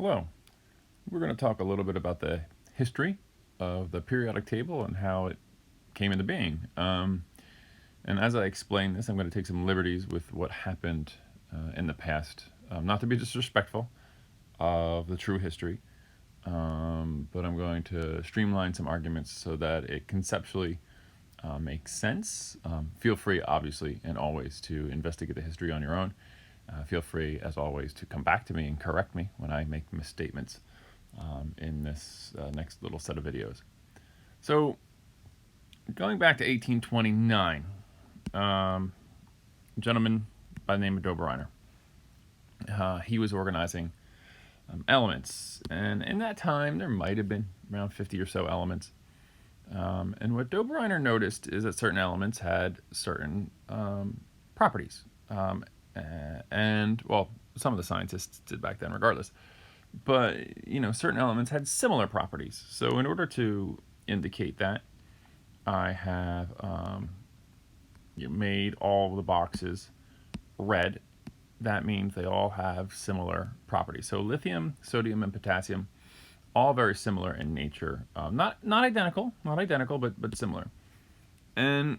Hello. We're going to talk a little bit about the history of the periodic table and how it came into being. And as I explain this, I'm going to take some liberties with what happened in the past, not to be disrespectful of the true history, but I'm going to streamline some arguments so that it conceptually makes sense. Feel free, obviously, and always to investigate the history on your own. Feel free, as always, to come back to me and correct me when I make misstatements in this next little set of videos. So, going back to 1829, a gentleman by the name of Dobereiner, he was organizing elements, and in that time there might have been around 50 or so elements. And what Dobereiner noticed is that certain elements had certain properties, and well, some of the scientists did back then, regardless. But certain elements had similar properties. So in order to indicate that, I have made all the boxes red. That means they all have similar properties. So lithium, sodium, and potassium, all very similar in nature. Not identical, but similar. And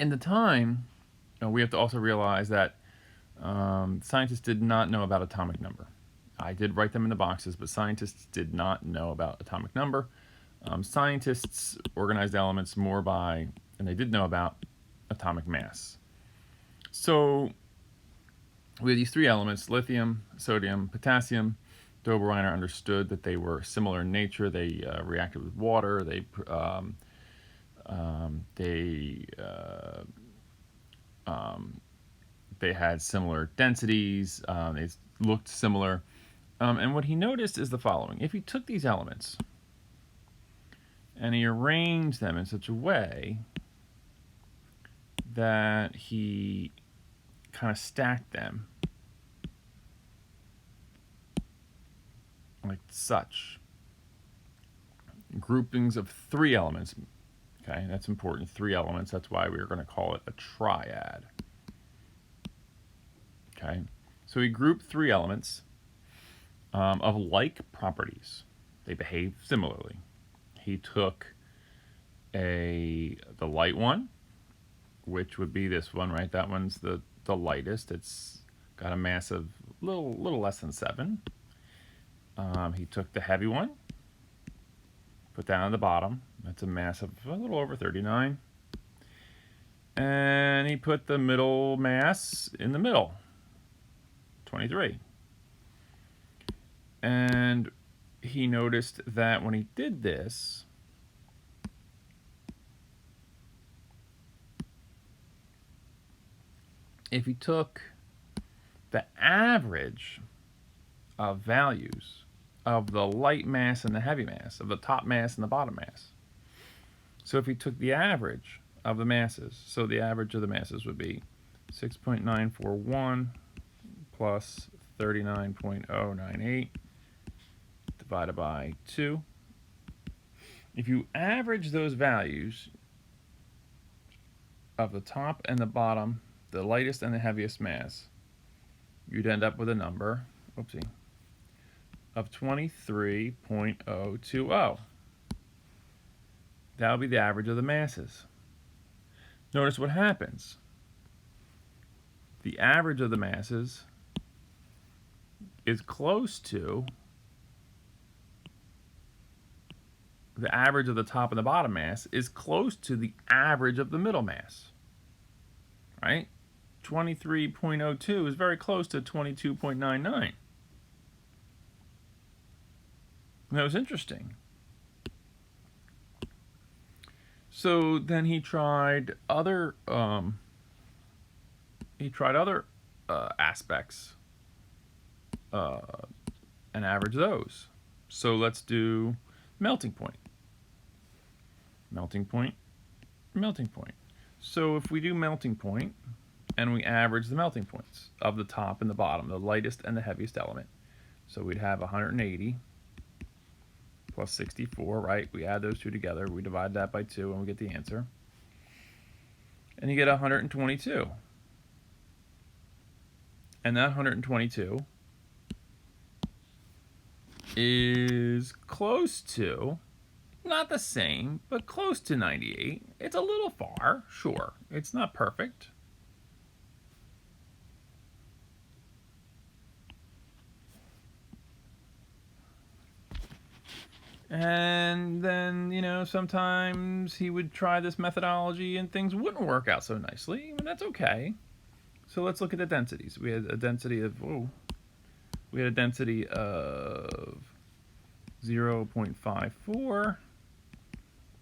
in the time, we have to also realize that scientists did not know about atomic number. I did write them in the boxes, but scientists did not know about atomic number. Scientists organized elements more by, and they did know about atomic mass. So we had these three elements: lithium, sodium, potassium. Dobereiner understood that they were similar in nature. They reacted with water. They had similar densities. They looked similar. And what he noticed is the following. If he took these elements and he arranged them in such a way that he kind of stacked them like such, groupings of three elements. Okay, that's important. Three elements. That's why we are going to call it a triad. Okay, so he grouped three elements of like properties. They behave similarly. He took the light one, which would be this one, right? That one's the lightest. It's got a mass of little less than 7. He took the heavy one, put that on the bottom. That's a mass of a little over 39. And he put the middle mass in the middle, 23. And he noticed that when he did this, if he took the average of values of the light mass and the heavy mass, of the top mass and the bottom mass. So if he took the average of the masses, so the average of the masses would be 6.941 plus 39.098 divided by 2. If you average those values of the top and the bottom, the lightest and the heaviest mass, you'd end up with a number, of 23.020. That'll be the average of the masses. Notice what happens. The average of the masses is close to the average of the top and the bottom mass is close to the average of the middle mass, right? 23.02 is very close to 22.99. That was interesting. So then he tried other aspects and average those. So let's do melting point. Melting point. So if we do melting point and we average the melting points of the top and the bottom, the lightest and the heaviest element, so we'd have 180 plus 64, right? We add those two together, we divide that by 2, and we get the answer. And you get 122. And that 122 is close to, not the same, but close to 98. It's a little far, sure. It's not perfect. And then, sometimes he would try this methodology and things wouldn't work out so nicely, and that's okay. So let's look at the densities. We had a density of 0.54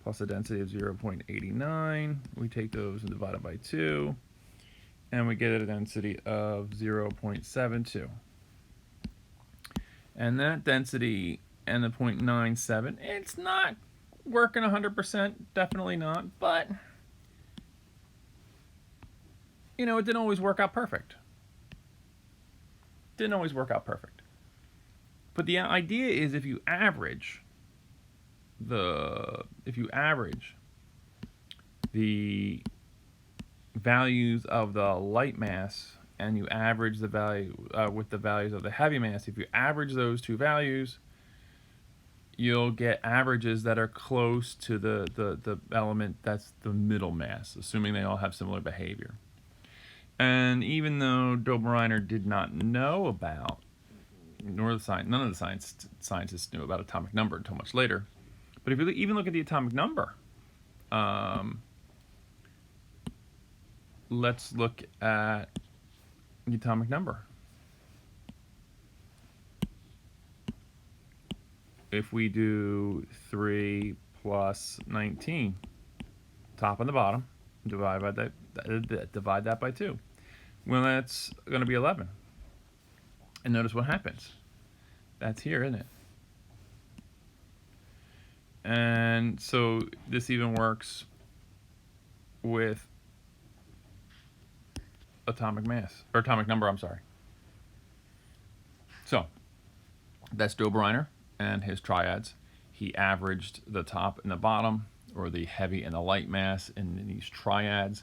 plus a density of 0.89. We take those and divide it by 2, and we get a density of 0.72. And that density and the 0.97, it's not working 100%, definitely not, but it didn't always work out perfect. But the idea is if you average the values of the light mass and you average the value with the values of the heavy mass, if you average those two values, you'll get averages that are close to the element that's the middle mass, assuming they all have similar behavior. And even though Dobereiner did not know about, none of the scientists knew about atomic number until much later. But if you even look at the atomic number, let's look at the atomic number. If we do 3 plus 19, top and the bottom, divide that by 2. Well, that's going to be 11. And notice what happens. That's here, isn't it? And so this even works with atomic mass, or atomic number, I'm sorry. So that's Dobereiner and his triads. He averaged the top and the bottom, or the heavy and the light mass in these triads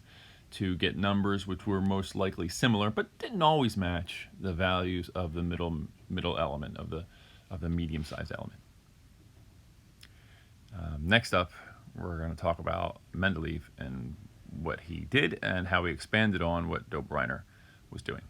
to get numbers which were most likely similar, but didn't always match the values of the middle element, of the medium-sized element. Next up, we're going to talk about Mendeleev and what he did and how he expanded on what Dobereiner was doing.